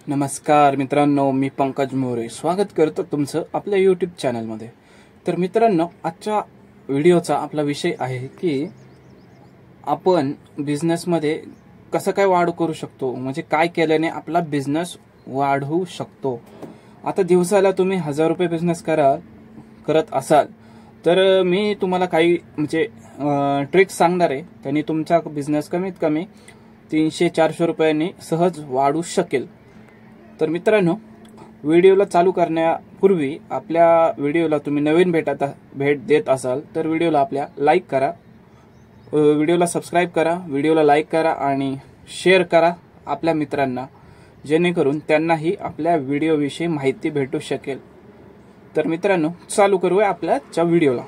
नमस्कार मित्रांनो, मी पंकज मोरे स्वागत करतो तुमचं आपल्या यूट्यूब चॅनलमध्ये। तर मित्रांनो, आजच्या व्हिडिओचा आपला विषय आहे की आपण बिझनेसमध्ये कसं काय वाढ करू शकतो, म्हणजे काय केल्याने आपला बिझनेस वाढू शकतो। आता दिवसाला तुम्ही 1000 रुपये बिझनेस करत असाल तर मी तुम्हाला काही म्हणजे ट्रिक्स सांगणार आहे, त्यांनी तुमचा बिझनेस कमीत कमी 300-400 रुपयांनी सहज वाढू शकेल। तर मित्रांनो, व्हिडिओला चालू करण्यापूर्वी आपल्या व्हिडिओला तुम्ही नवीन भेट देत असाल तर व्हिडिओला आपल्या लाईक करा, व्हिडिओला सबस्क्राइब करा, व्हिडिओला लाईक करा आणि शेअर करा आपल्या मित्रांना, जेणेकरून त्यांनाही आपल्या व्हिडिओविषयी माहिती भेटू शकेल। तर मित्रांनो, चालू करूया आपल्या व्हिडिओला।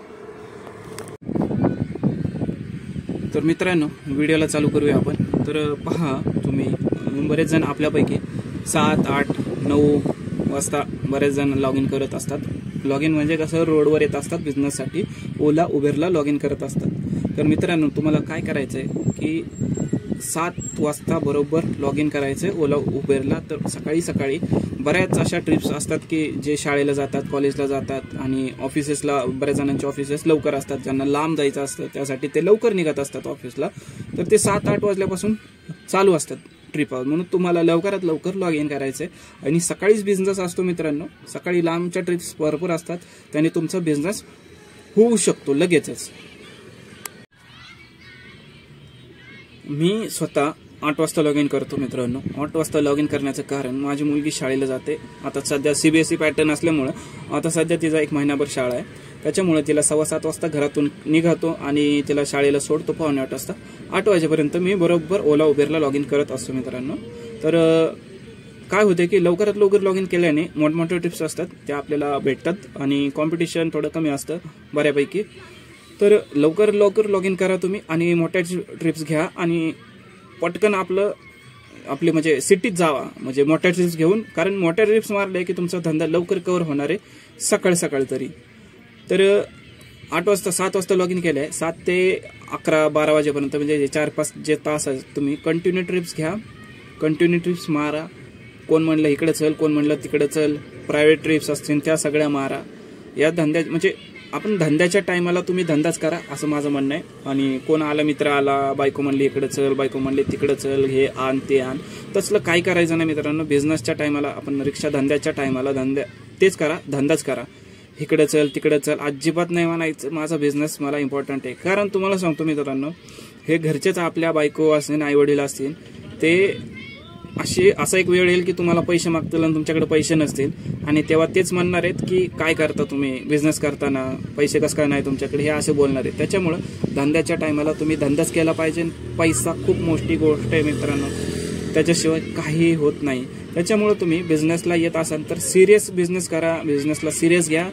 तर मित्रांनो, व्हिडिओला चालू करूया आपण। तर पहा, तुम्ही बरेच जण आपल्यापैकी 7, 8, 9 वाजता बरेच जण लॉग इन करत असतात। लॉग इन म्हणजे कसं, रोडवर येत असतात बिझनेससाठी, ओला उबेरला लॉग इन करत असतात। तर मित्रांनो, तुम्हाला काय करायचंय की 7 वाजता बरोबर लॉग इन करायचंय ओला उबेरला। तर सकाळी सकाळी बऱ्याच अशा ट्रिप्स असतात की जे शाळेला जातात, कॉलेजला जातात आणि ऑफिसेसला, बऱ्याच जणांचे ऑफिसेस लवकर असतात, ज्यांना लांब जायचं असतं त्यासाठी ते लवकर निघत असतात ऑफिसला। तर ते 7-8 वाजल्यापासून चालू असतात ट्रिप, म्हणून तुम्हाला लवकरात लवकर लॉग इन करायचंय। आणि सकाळीच बिझनेस असतो मित्रांनो, सकाळी लांबच्या ट्रिप्स भरपूर असतात, त्याने तुमचा बिझनेस होऊ शकतो लगेचच। मी स्वतः 8 वाजता लॉग इन करतो मित्रांनो। 8 वाजता लॉग इन करण्याचं कारण, माझी मुलगी शाळेला जाते, आता सध्या CBSE पॅटर्न असल्यामुळे आता सध्या तिचा 1 महिनाभर शाळा आहे, त्याच्यामुळे तिला 7:15 वाजता घरातून निघतो आणि तिला शाळेला सोडतो 7:45 वाजता। 8 वाजेपर्यंत मी बरोबर ओला उबेरला लॉग इन करत असतो मित्रांनो। तर काय होते की लवकरात लवकर लॉग इन केल्याने मोठमोठे टिप्स असतात त्या आपल्याला भेटतात आणि कॉम्पिटिशन थोडं कमी असतं बऱ्यापैकी। तर लवकर लॉग इन करा तुम्ही आणि मोठ्या ट्रिप्स घ्या आणि पटकन आपले म्हणजे सिटीत जावा, म्हणजे मोठ्या ट्रिप्स घेऊन, कारण मोठ्या ट्रिप्स मारले की तुमचा धंदा लवकर कव्हर होणार आहे सकाळ तरी। तर 8 वाजता 7 वाजता लॉग इन केलंय, 7 ते 11-12 वाजेपर्यंत म्हणजे 4-5 जे तास आहेत तुम्ही कंटिन्यू ट्रिप्स घ्या, कंटिन्यू ट्रिप्स मारा। कोण म्हणलं इकडे चल, कोण म्हणलं तिकडे चल, प्रायव्हेट ट्रिप्स असतील त्या सगळ्या मारा। या धंद्यात म्हणजे आपण धंद्याच्या टायमाला तुम्ही धंदाच करा असं माझं म्हणणं आहे। आणि कोण आला, मित्र आला, बायको म्हणली इकडे चल, बायको म्हणली तिकडे चल, हे आण ते आण, तसलं काही करायचं नाही मित्रांनो। बिझनेसच्या टायमाला आपण रिक्षा धंद्याच्या टायमाला तेच करा, धंदाच करा। इकडे चल तिकडे चल अजिबात नाही म्हणायचं, माझा बिझनेस मला इम्पॉर्टंट आहे। कारण तुम्हाला सांगतो मित्रांनो, हे घरचेच आपल्या बायको असतील, आई वडील असतील, ते असा एक वेळ येईल की तुम्हाला पैसे मागतील आणि तुमच्याकडे पैसे नसतील आणि तेव्हा तेच म्हणणार आहेत की काय करता तुम्ही बिझनेस करताना, पैसे कसं काय नाही तुमच्याकडे, हे असे बोलणार आहेत। त्याच्यामुळे धंद्याच्या टायमाला तुम्ही धंदाच केला पाहिजे। पैसा खूप मोठी गोष्ट आहे मित्रांनो, त्याच्याशिवाय काही होत नाही। त्याच्यामुळे तुम्ही बिझनेसला येत असाल तर सिरियस बिझनेस करा, बिझनेसला सिरियस घ्या,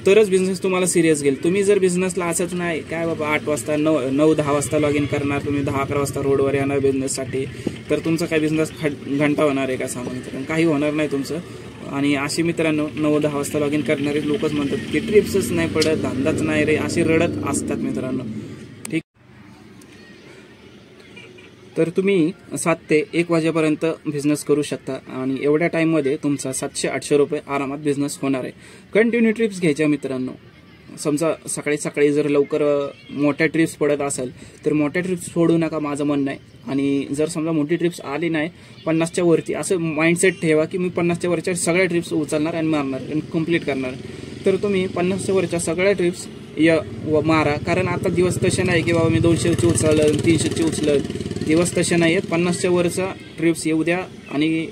तरच बिझनेस तुम्हाला सिरियस घेईल। तुम्ही जर बिझनेसला असंच नाही काय बाबा 8 वाजता 9-10 वाजता लॉग इन करणार, तुम्ही 10-11 वाजता रोडवर येणार बिझनेससाठी, तर तुमचा काय बिझनेस घंटा होणार आहे का सांगा मित्रांनो, काही होणार नाही तुमचं। आणि अशी मित्रांनो 9-10 वाजता लॉग इन करणारे लोकच म्हणतात की ट्रिप्सच नाही पडत, धंदाच नाही रे, असे रडत असतात मित्रांनो। ठीक, तर तुम्ही 7 ते 1 वाजेपर्यंत बिझनेस करू शकता आणि एवढ्या टाइममध्ये तुमचा 700-800 रुपये आरामात बिझनेस होणार आहे। कंटिन्यू ट्रिप्स घ्यायच्या मित्रांनो। समजा सकाळी जर लवकर मोठ्या ट्रिप्स पडत असेल तर मोठ्या ट्रिप्स सोडू नका, माझं म्हणणं आहे। आणि जर समजा मोठी ट्रिप्स आली नाही 50च्या वरती, असं माइंडसेट ठेवा की मी 50च्या वरच्या सगळ्या ट्रिप्स उचलणार आणि मारणार आणि कंप्लीट करणार। तर तुम्ही 50च्या वरच्या सगळ्या ट्रिप्स मारा, कारण आता दिवस तसे नाही की बाबा मी 200ची उचललं, 300ची उचललं, दिवस तसे नाही आहेत। 50च्या वरचा ट्रिप्स येऊ द्या आणि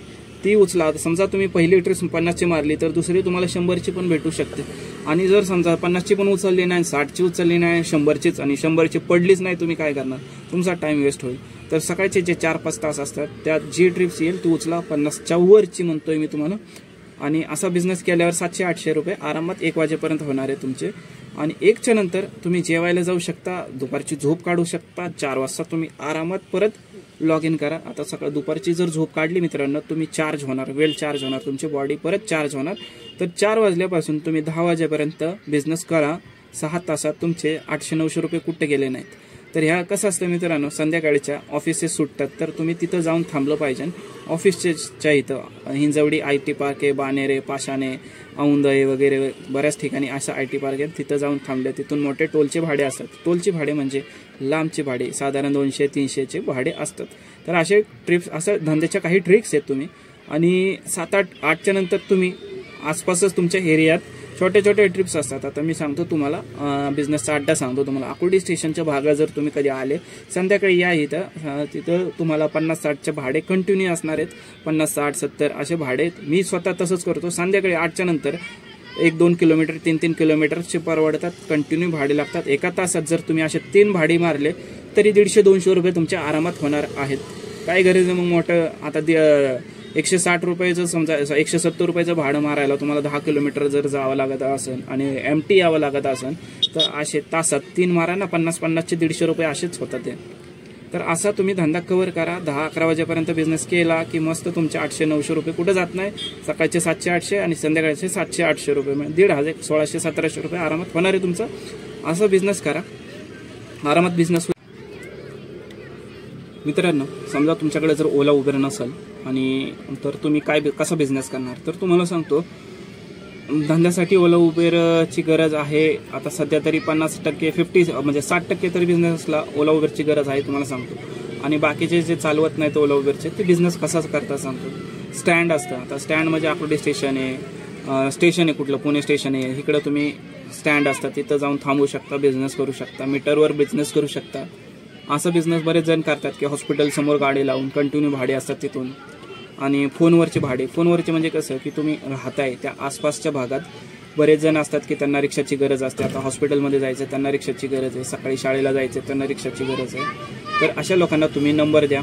ती उचला। समजा तुम्ही पहिली ट्रिप्स 50ची मारली तर दुसरी तुम्हाला 100ची पण भेटू शकते। आणि जर समजा 50ची पण उचलली नाही, 60ची उचलली नाही, 100चीच आणि 100ची पडलीच नाही, तुम्ही काय करणार, तुमचा टाइम वेस्ट होईल। तर सकाळचे जे 4-5 तास असतात त्यात जी ट्रिप्स येईल ती उचला, 50च्या वरची म्हणतोय मी तुम्हाला। आणि असा बिझनेस केल्यावर 700-800 रुपये आरामात 1 वाजेपर्यंत होणार आहे तुमचे। आणि 1च्या नंतर तुम्ही जेवायला जाऊ शकता, दुपारची झोप काढू शकता, 4 वाजता तुम्ही आरामात परत लॉग इन करा। आता दुपारची जर झोप काढली मित्रांनो, तुम्ही चार्ज होणार, वेल चार्ज होणार, तुमची बॉडी परत चार्ज होणार। तर 4 वाजल्यापासून तुम्ही 10 वाजेपर्यंत बिझनेस करा, 6 तासात तुमचे 800-900 रुपये कुठे गेले नाहीत। तर ह्या कसं असतं मित्रांनो, संध्याकाळच्या ऑफिसेस सुटतात तर तुम्ही तिथं जाऊन थांबलं पाहिजे. ऑफिसच्या इथं हिंजवडी IT पार्क आहे, बाणेरे, पाषाणे, औंधळे वगैरे बऱ्याच ठिकाणी असं IT पार्क आहे. तिथं जाऊन थांबले, तिथून मोठे टोलचे भाडे असतात. टोलचे भाडे म्हणजे लांबचे भाडे, साधारण 200-300चे भाडे असतात. तर असे ट्रिप्स, असं धंद्याच्या काही ट्रिक्स आहेत तुम्ही. आणि 7-8च्या नंतर तुम्ही आसपासच तुमच्या एरियात छोटे छोटे ट्रिप्स असतात. आता मी सांगतो तुम्हाला बिझनेसचा अड्डा सांगतो तुम्हाला. आकुर्डी स्टेशनच्या भागात जर तुम्ही कधी आले संध्याकाळी या इथं, तिथं तुम्हाला 50-60चे भाडे कंटिन्यू असणार आहेत. 50-60-70 असे भाडे. मी स्वतः तसंच करतो. संध्याकाळी 8च्या नंतर 1-2 किलोमीटर 3-3 किलोमीटरचे परवडतात, कंटिन्यू भाडे लागतात. एका तासात जर तुम्ही असे 3 भाडे मारले तरी 150-200 रुपये तुमच्या आरामात होणार आहेत. काय गरज मग मोठं आता 160 रुपयाचं समजा 170 रुपयाचं भाडं मारायला तुम्हाला 10 किलोमीटर जर जावं लागत असेल आणि MT यावं लागत असेल तर असे तासात 3 मारा ना, 50-50चे 150 रुपये असेच होतात ते. तर असा तुम्ही धंदा कव्हर करा. 10-11 वाजेपर्यंत बिझनेस केला की मस्त तुमचे 800-900 रुपये कुठं जात नाही. सकाळचे 700-800 आणि संध्याकाळचे 700-800 रुपये, म्हणजे 1,500 1,600-1,700 रुपये आरामात होणार आहे तुमचं. असा बिझनेस करा, आरामात बिझनेस. मित्रांनो, समजा तुमच्याकडे जर ओला उबेर नसेल आणि तर तुम्ही कसा बिझनेस करणार, तर तुम्हाला सांगतो धंद्यासाठी ओला उबेरची गरज आहे. आता सध्या तरी 50% म्हणजे 60% तरी बिझनेसला ओला उबेरची गरज आहे तुम्हाला सांगतो. आणि बाकीचे जे चालवत नाहीत ओला उबेरचे ते बिझनेस कसा करता सांगतो. स्टँड असतं. आता स्टँड म्हणजे आकुर्डी स्टेशन आहे कुठलं, पुणे स्टेशन आहे, इकडं तुम्ही स्टँड असतात, तिथं जाऊन थांबू शकता, बिझनेस करू शकता, मीटरवर बिझनेस करू शकता. असं बिझनेस बरेच जण करतात की हॉस्पिटल समोर गाडी लावून कंटिन्यू भाडे असतात तिथून. आणि फोनवरचे भाडे, फोनवरचे म्हणजे कसं की तुम्ही राहताय त्या आसपासच्या भागात बरेच जण असतात की त्यांना रिक्षाची गरज असते. आता हॉस्पिटलमध्ये जायचं त्यांना रिक्षाची गरज आहे, सकाळी शाळेला जायचं त्यांना रिक्षाची गरज आहे. तर अशा लोकांना तुम्ही नंबर द्या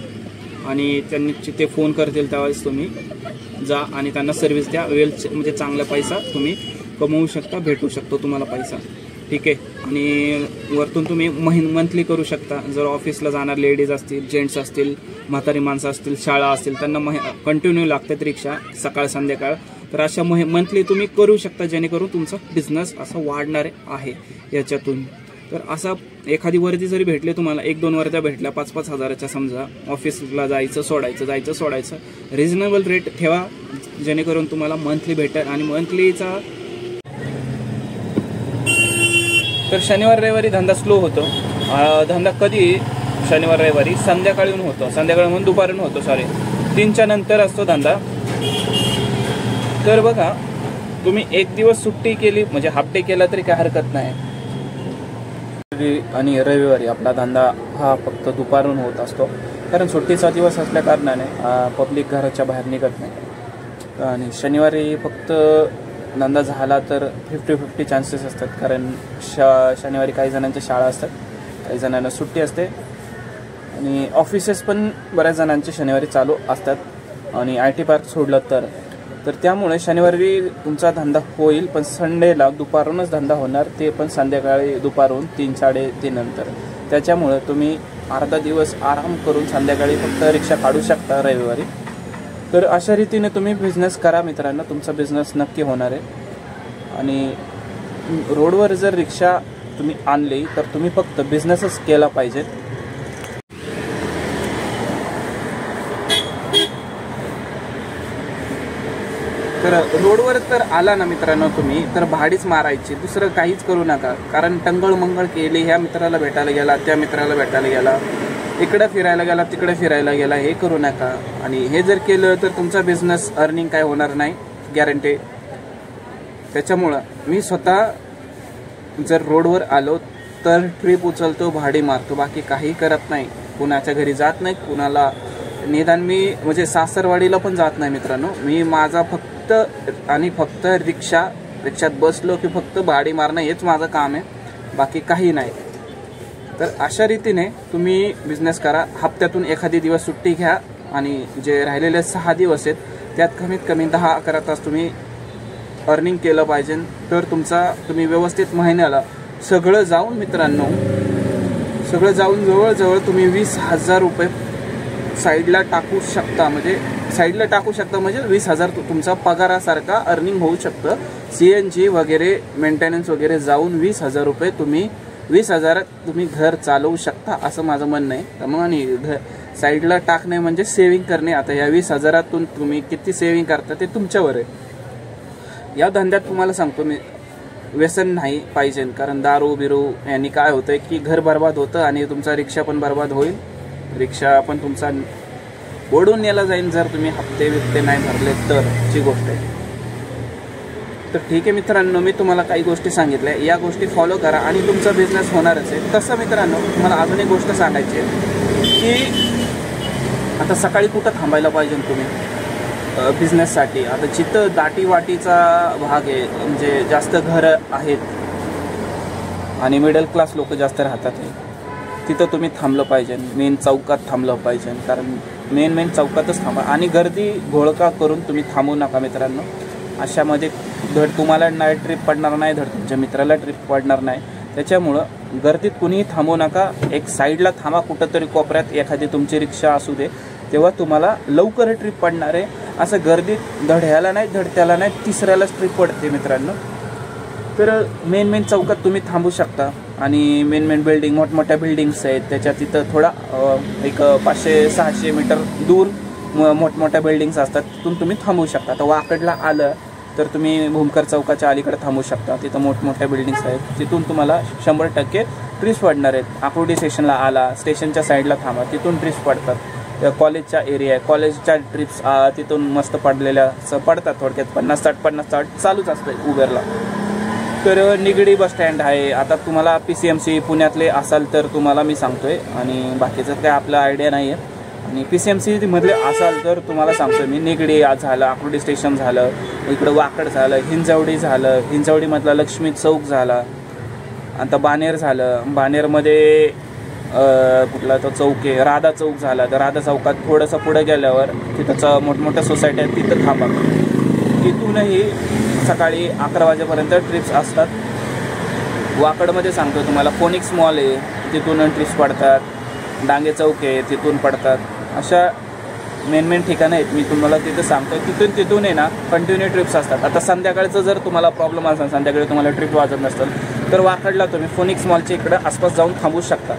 आणि त्यांनी ते फोन करतील त्यावेळेस तुम्ही जा आणि त्यांना सर्व्हिस द्या. म्हणजे चांगला पैसा तुम्ही कमवू शकता, भेटू शकतो तुम्हाला पैसा. ठीक आहे. आणि वरतून तुम्ही मंथली करू शकता. जर ऑफिसला जाणार लेडीज असतील, जेंट्स असतील, म्हातारी माणसं असतील, शाळा असतील, त्यांना कंटिन्यू लागतात रिक्षा सकाळ संध्याकाळ. तर अशा मंथली तुम्ही करू शकता, जेणेकरून तुमचा बिझनेस असा वाढणार आहे याच्यातून. तर असा एखादी वर्दी जरी भेटली तुम्हाला, 1-2 वर्द्या भेटल्या 5-5 हजाराच्या समजा, ऑफिसला जायचं सोडायचं, रिजनेबल रेट ठेवा जेणेकरून तुम्हाला मंथली भेटेल. आणि मंथलीचा तर शनिवार रविवारी धंदा स्लो होतो. धंदा कधी शनिवार रविवारी संध्याकाळून होतो, संध्याकाळी म्हणून दुपारून होतो, 3च्या नंतर असतो धंदा. तर बघा, तुम्ही 1 दिवस सुट्टी केली म्हणजे हाफ डे केला तरी काय हरकत नाही. आणि रविवारी आपला धंदा हा फक्त दुपारून होत असतो, कारण सुट्टीचा दिवस असल्या कारणाने पब्लिक घराच्या बाहेर निघत नाही. आणि शनिवारी फक्त धंदा झाला तर 50-50 चान्सेस असतात, कारण शनिवारी काही जणांच्या शाळा असतात, काही जणांना सुट्टी असते. आणि ऑफिसेस पण बऱ्याच जणांचे शनिवारी चालू असतात. आणि IT पार्क सोडलं तर त्यामुळे शनिवारी तुमचा धंदा होईल, पण संडेला दुपारूनच धंदा होणार, ते पण संध्याकाळी दुपारून 3-3:30 नंतर. त्याच्यामुळे तुम्ही अर्धा दिवस आराम करून संध्याकाळी फक्त रिक्षा काढू शकता रविवारी. तर अशा रीतीने तुम्ही बिझनेस करा मित्रांनो, तुमचा बिझनेस नक्की होणार आहे. आणि रोडवर जर रिक्षा तुम्ही आणली तर तुम्ही फक्त बिझनेसच केला पाहिजे. तर रोडवर तर आला ना मित्रांनो तुम्ही, तर भाडीच मारायची, दुसरं काहीच करू नका. कारण टंगळ मंगळ केली, ह्या मित्राला भेटायला गेला, त्या मित्राला भेटायला गेला, इकडं फिरायला गेला, तिकडे फिरायला गेला, हे करू नका. आणि हे जर केलं तर तुमचा बिझनेस अर्निंग काय होणार नाही, गॅरंटी. त्याच्यामुळं मी स्वतः जर रोडवर आलो तर ट्रिप उचलतो, भाडी मारतो, बाकी काही करत नाही. कुणाच्या घरी जात नाही, कुणाला निदान मी म्हणजे सासरवाडीला पण जात नाही मित्रांनो. मी माझा फक्त आणि फक्त रिक्षात बसलो की फक्त भाडी मारणं हेच माझं काम आहे, बाकी काही नाही. तर अशा रीतीने तुम्ही बिझनेस करा. हप्त्यातून एखादी दिवस सुट्टी घ्या आणि जे राहिलेले 6 दिवस आहेत त्यात कमीत कमी 10-11 तास तुम्ही अर्निंग केलं पाहिजे. तर तुम्ही व्यवस्थित महिन्याला सगळं जाऊन मित्रांनो, सगळं जाऊन जवळजवळ तुम्ही 20,000 रुपये साईडला टाकू शकता. म्हणजे 20,000 तुमचा पगारासारखा अर्निंग होऊ शकतं. CNG वगैरे मेंटेनन्स वगैरे जाऊन 20,000 रुपये तुम्ही 20,000 तुम्ही घर चालवू शकता असं माझं म्हणणं आहे. तर मग आणि घर साईडला टाकणे म्हणजे सेव्हिंग करणे. आता या 20,000तून तुम्ही किती सेव्हिंग करता ते तुमच्यावर आहे. या धंद्यात तुम्हाला सांगतो मी, व्यसन नाही पाहिजे, कारण दारू बिरू यांनी काय होतंय की घर बर्बाद होतं आणि तुमचा रिक्षा पण बर्बाद होईल. रिक्षा पण तुमचा ओढून नेला जाईल जर तुम्ही हप्ते बिप्ते नाही भरले तर ची गोष्ट आहे. तर ठीक आहे मित्रांनो, मी तुम्हाला काही गोष्टी सांगितल्या, या गोष्टी फॉलो करा आणि तुमचा बिझनेस होणारच आहे. तसं मित्रांनो तुम्हाला अजून एक गोष्ट सांगायची आहे की आता सकाळी कुठं थांबायला पाहिजे तुम्ही बिझनेससाठी. आता जिथं दाटीवाटीचा भाग आहे, म्हणजे जास्त घरं आहेत आणि मिडल क्लास लोक जास्त राहतात, तिथं तुम्ही थांबलं पाहिजे. मेन चौकात थांबलं पाहिजे, कारण मेन चौकातच थांबा आणि गर्दी घोळका करून तुम्ही थांबू नका मित्रांनो. अशामध्ये धड तुम्हाला नाही ट्रिप पडणार नाही, धड तुमच्या मित्राला ट्रिप पडणार नाही. त्याच्यामुळं गर्दीत कुणीही थांबू नका. एक साईडला थांबा कुठंतरी कोपऱ्यात, एखादी तुमची रिक्षा असू दे, तेव्हा तुम्हाला लवकर ट्रिप पडणार आहे. असं गर्दीत धड ह्याला नाही धड त्याला नाही, तिसऱ्यालाच ट्रिप पडते मित्रांनो. तर मेन चौकात तुम्ही थांबू शकता आणि मेन बिल्डिंग, मोठमोठ्या बिल्डिंग्स आहेत त्याच्या तिथं थोडा एक 500-600 मीटर दूर मोठमोठ्या बिल्डिंग्स असतात, तिथून तुम्ही थांबू शकता. आता वाकडला आलं तर तुम्ही भूमकर चौकाच्या अलीकडे थांबू शकता, तिथं मोठमोठ्या बिल्डिंग्स आहेत, तिथून तुम्हाला 100% ट्रिप्स पडणार आहेत. आकुर्डी स्टेशनला आला, स्टेशनच्या साईडला थांबा, तिथून ट्रिप्स पडतात. कॉलेजचा एरिया आहे, कॉलेजच्या ट्रिप्स तिथून मस्त पडलेल्या पडतात. थोडक्यात 50-60 चालूच असतं उबेरला. तर निगडी बस स्टँड आहे. आता तुम्हाला PCMC पुण्यातले असाल तर तुम्हाला मी सांगतोय, आणि बाकीचं काय आपलं आयडिया नाही आहे. आणि PCMC मधले असाल तर तुम्हाला सांगतोय मी, निगडी झालं, आकुर्डी स्टेशन झालं, इकडं वाकड झालं, हिंजवडी झालं, हिंजवडीमधला लक्ष्मी चौक झाला, आता बानेर झालं, बानेरमध्ये कुठला तो चौक आहे, राधा चौक झाला. तर राधा चौकात थोडंसं पुढे गेल्यावर तिथंच मोठमोठ्या सोसायटी आहेत, तिथं थांबा. तिथूनही सकाळी 11 वाजेपर्यंत ट्रिप्स असतात. वाकडमध्ये सांगतो तुम्हाला, फोनिक्स मॉल आहे, तिथून ट्रिप्स पडतात. डांगे चौक आहे, तिथून पडतात. अशा मेन ठिकाणं आहेत, मी तुम्हाला तिथं सांगतो. तिथून आहे ना कंटिन्यू ट्रिप्स असतात. आता संध्याकाळचं जर तुम्हाला प्रॉब्लेम असेल, संध्याकाळी तुम्हाला ट्रिप वाजत नसेल, तर वाकडला तुम्ही फोनिक्स मॉलच्या इकडं आसपास जाऊन थांबू शकता.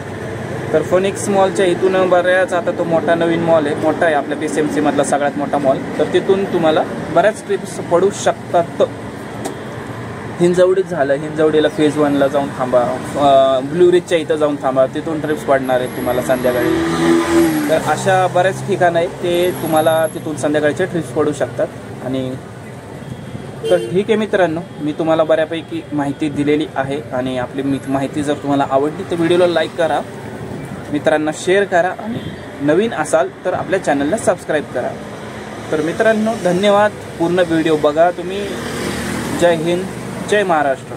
तर फोनिक्स मॉलच्या इथून बऱ्याच, आता तो मोठा नवीन मॉल आहे, मोठा आहे आपल्या PCMC मधला सगळ्यात मोठा मॉल, तर तिथून तुम्हाला बऱ्याच ट्रिप्स पडू शकतात. हिंजवडीत झालं, हिंजवडीला फेज 1ला जाऊन थांबा, ब्लू रिजच्या इथं जाऊन थांबा, तिथून ट्रिप्स पडणार आहेत तुम्हाला संध्याकाळी. तर अशा बऱ्याच ठिकाणं आहेत, ते तुम्हाला तिथून संध्याकाळचे ट्रिप्स पडू शकतात. आणि तर ठीक आहे मित्रांनो, मी तुम्हाला बऱ्यापैकी माहिती दिलेली आहे, आणि आपली माहिती जर तुम्हाला आवडली तर व्हिडिओला लाईक करा, मित्रांना शेअर करा, आणि नवीन असाल तर आपल्या चॅनलला सबस्क्राईब करा. तर मित्रांनो धन्यवाद. पूर्ण व्हिडिओ बघा तुम्ही. जय हिंद, जय महाराष्ट्र.